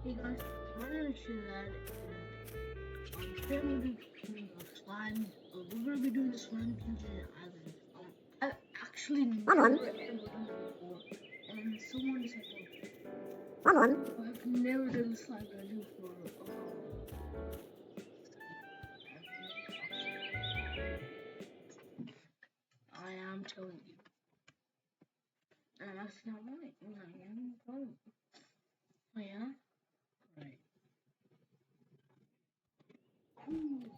Hey guys, my name is Shad, and today I'm going to be doing a slime. We're going to be doing the slime pinches island. I actually never ever done this before, and someone said, I've never done the slime that I do for I am telling you, and that's not right. I am telling you. Oh yeah, right. Ooh.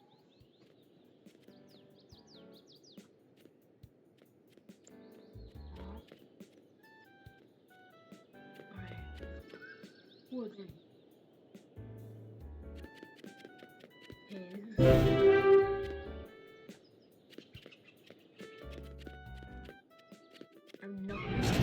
Alright. What is I'm not gonna fire.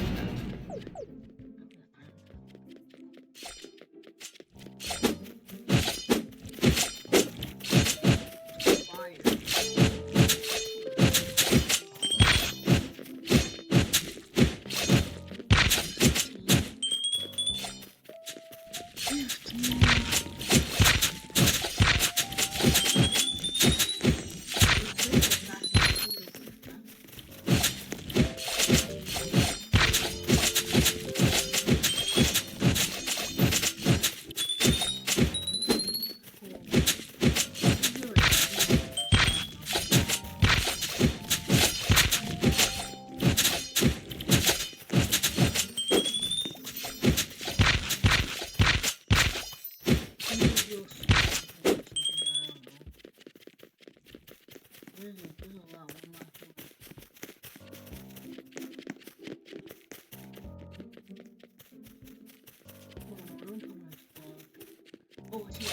Oh, it's here.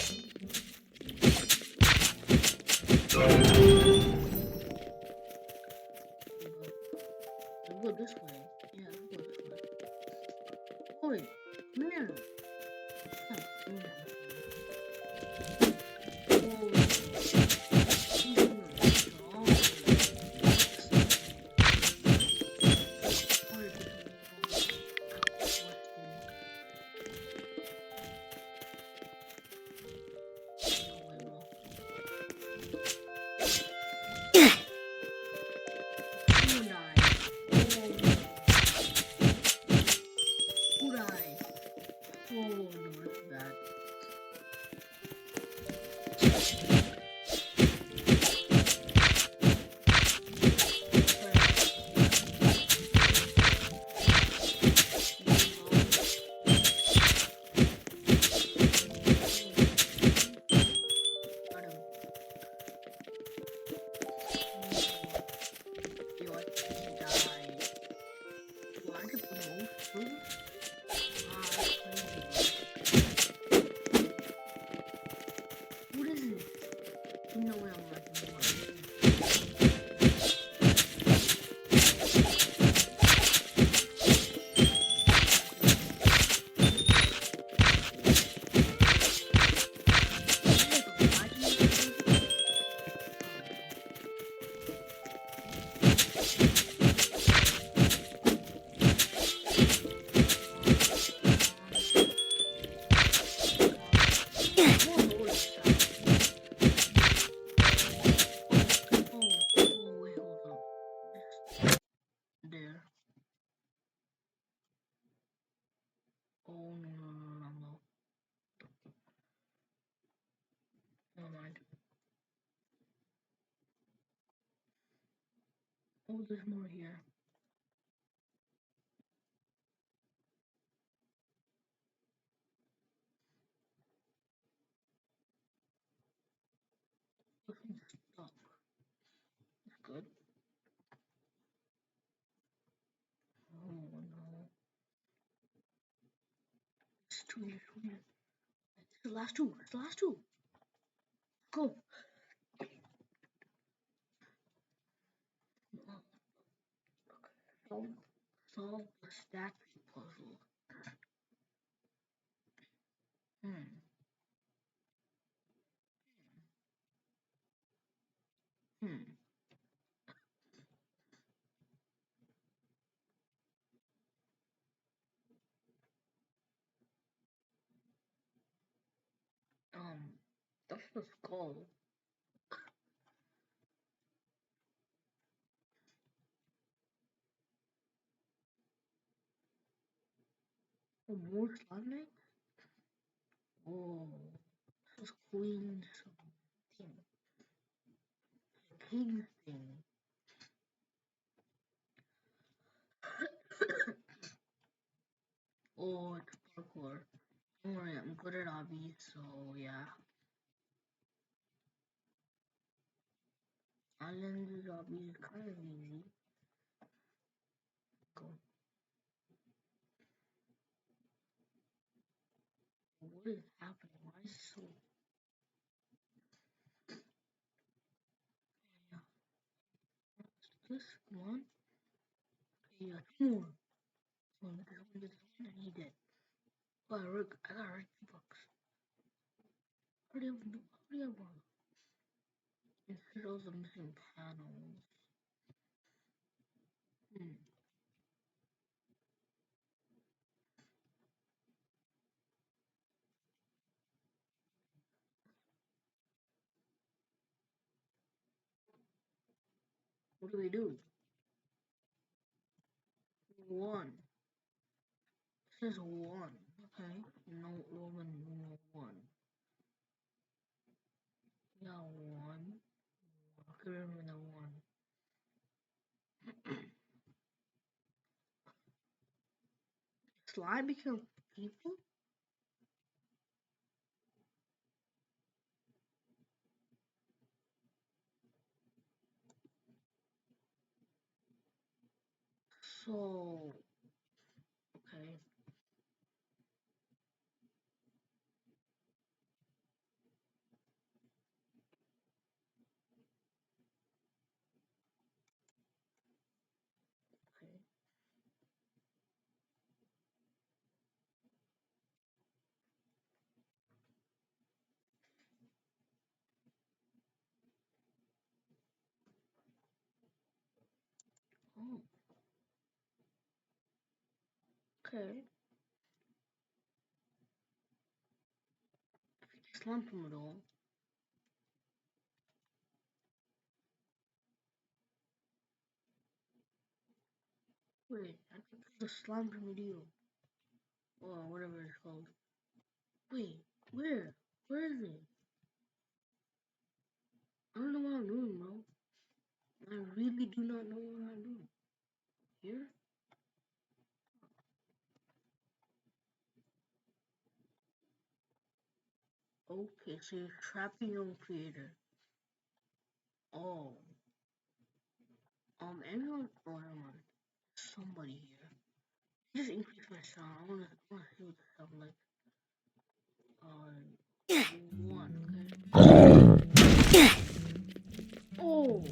I'll go this way. Yeah, I'll go this way. Oh, wait. Come here. Stop. Come here. Oh, no, that's bad. What is it? You know what I'm working on. There. Oh no no no no no. Never mind. Oh, there's more here. Nothing's stuck. That's good. Oh no. It's too many, too many. It's the last two. It's the last two. Go. Solve, solve the statue puzzle. Hmm. Hmm. Let's go. Oh, more slime? Oh, this is queen thing. King thing. Oh, it's parkour. Don't worry, I'm good at obbies, so yeah. Islands obbies is kind of easy. Go. What is happening? Why is it so? Yeah, this one. Okay, yeah, two more. This one, I need it. Oh, I got right bucks. How do you have one? Instead of the missing panels. Hmm. What do we do? One. It says one. Okay. No Roman numeral one. Yeah, one. I can remember the one. Slime become people? So, okay. Okay. Oh, okay. Slime from it all. Wait, I think there's a slime from video. Or whatever it's called. Wait, where? Where is it? I don't know what I'm doing, bro. I really do not know what I'm doing. Here? Okay, so you're trapping your own creator. Oh. Anyone? Oh, never mind. Somebody here. Just increase my sound. I wanna see what the sound like. One, okay. Oh!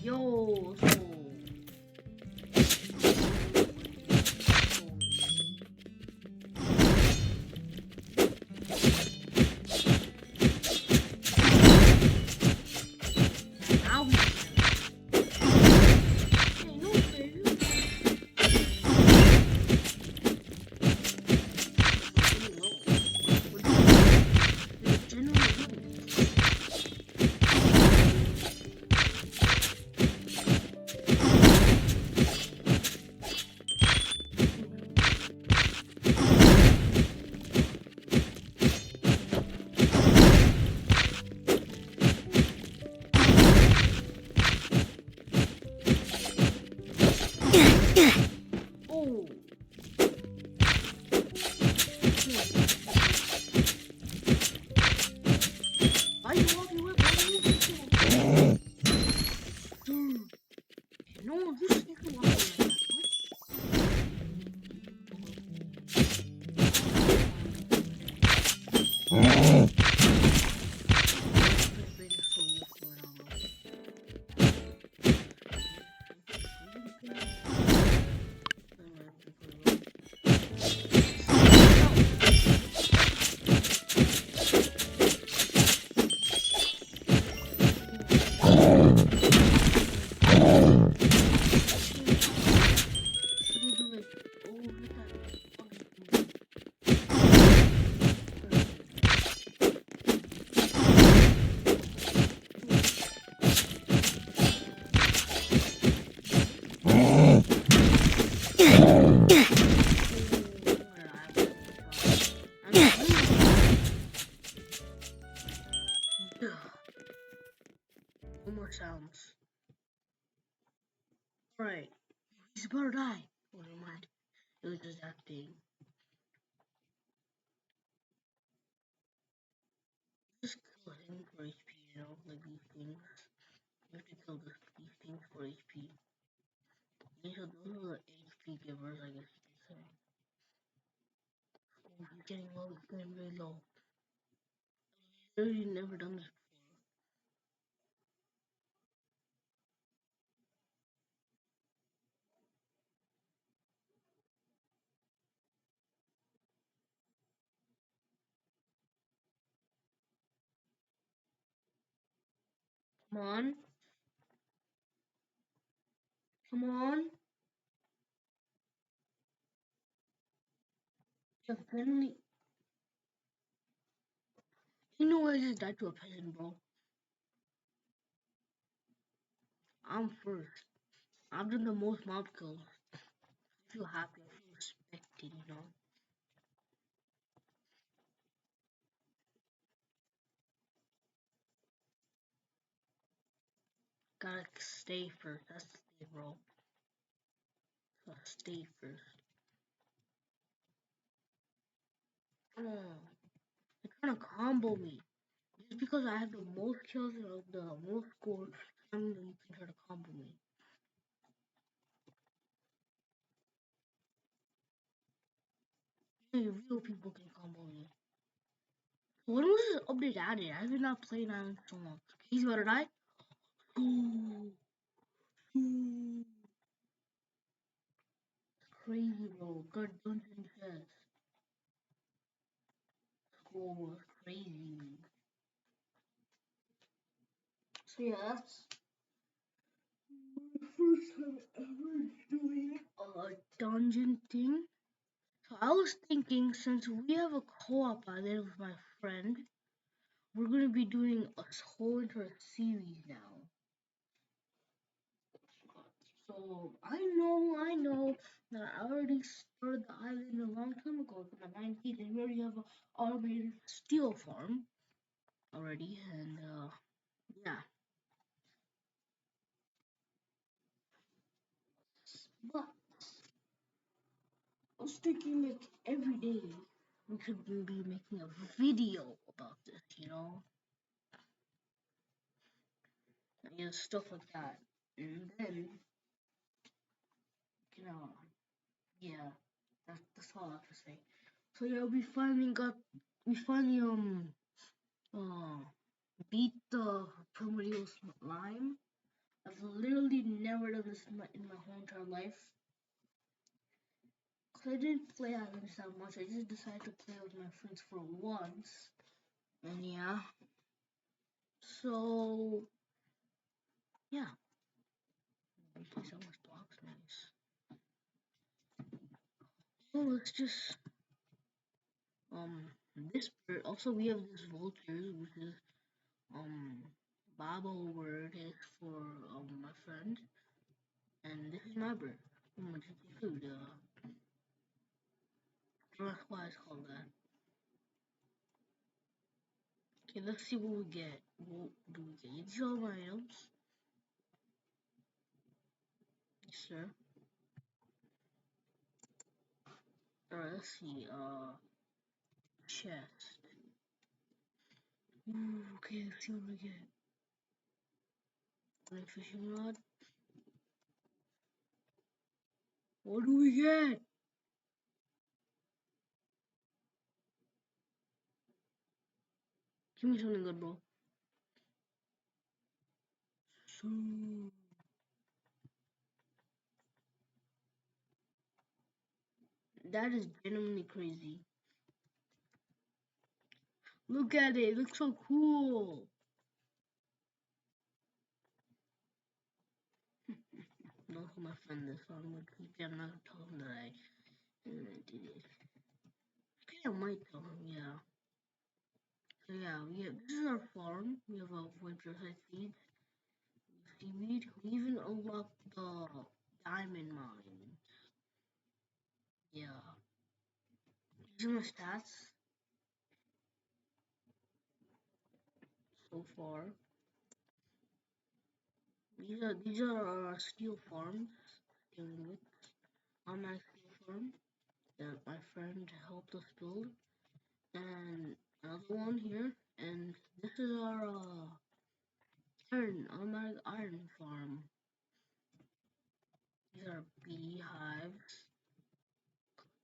Yo, so now we can. Hey, no, baby. No, just you can walk away like that. This brain is so useful now, No more sounds. Right. He's about to die. Oh, never mind. It was just acting. Just kill him for HP, you know, like these things. You have to kill these things for HP. These are those are the HP givers, I guess you could say. Oh, he's getting low. He's getting really low. I've really never done this before. Come on. Come on. Definitely. You know I just died to a peasant, bro. I'm first. I've done the most mob kills. I feel happy. I feel respected, you know. Gotta stay first. That's the thing, bro. Gotta stay first. Oh, they're trying to combo me. Just because I have the most kills and the most score, I mean you can try to combo me. Hey, real people can combo me. When was this update added? I have not played on so long. Okay, he's about to die. Ooh, ooh. Crazy, bro. Good dungeon chest. Oh, crazy. So yeah, that's my first time ever doing a dungeon thing. So I was thinking, since we have a co-op out there with my friend, we're gonna be doing a whole entire series now. So I know that I already started the island a long time ago. It's the 19th, and we already have an automated steel farm already, and yeah. But I was thinking like every day we could be making a video about this, you know, and you know, stuff like that, and then you know, yeah, that's all I have to say. So yeah, we finally uh beat the primordial slime. I've literally never done this in my whole entire life. Cause I didn't play Islands that much. I just decided to play with my friends for once. And yeah. So yeah. We play so much blocks, nice. So let's just this bird also we have this vulture which is Babo word is for my friend, and this is my bird. Which is food. That's why it's called that. Okay, let's see what we get. What do we get? These are all my items. Yes, sir. Alright, let's see. Chest. Ooh, okay, let's see what we get. Fishing rod. What do we get? Give me something good, bro. So that is genuinely crazy. Look at it. It looks so cool. Don't tell my friend this. I'm gonna keep it. I'm not gonna tell him that I did it. Okay, I might tell him. Yeah. So yeah, this is our farm. We have a winter seed, seaweed. We even unlocked the diamond mine. Yeah. These are my stats so far. These are our steel farms. Dealing with on my steel farm that my friend helped us build, and another one here. And this is our automatic iron farm. These are beehives.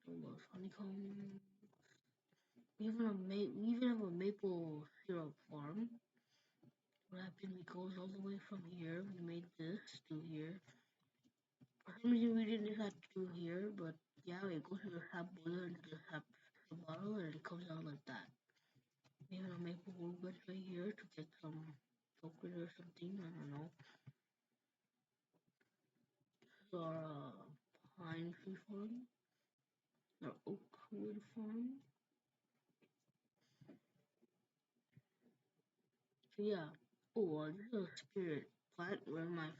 Almost honeycomb. We even have a maple syrup farm. What happened? It goes all the way from here. We made this to here. For some reason, we didn't have to do here, but yeah, it goes to the sap boiler into the sap bottle, and it comes out like that. We have a maple wood right here to get some chocolate or something. I don't know. This is our pine tree farm, our oak wood farm. So yeah. Oh, this is a spirit plant where my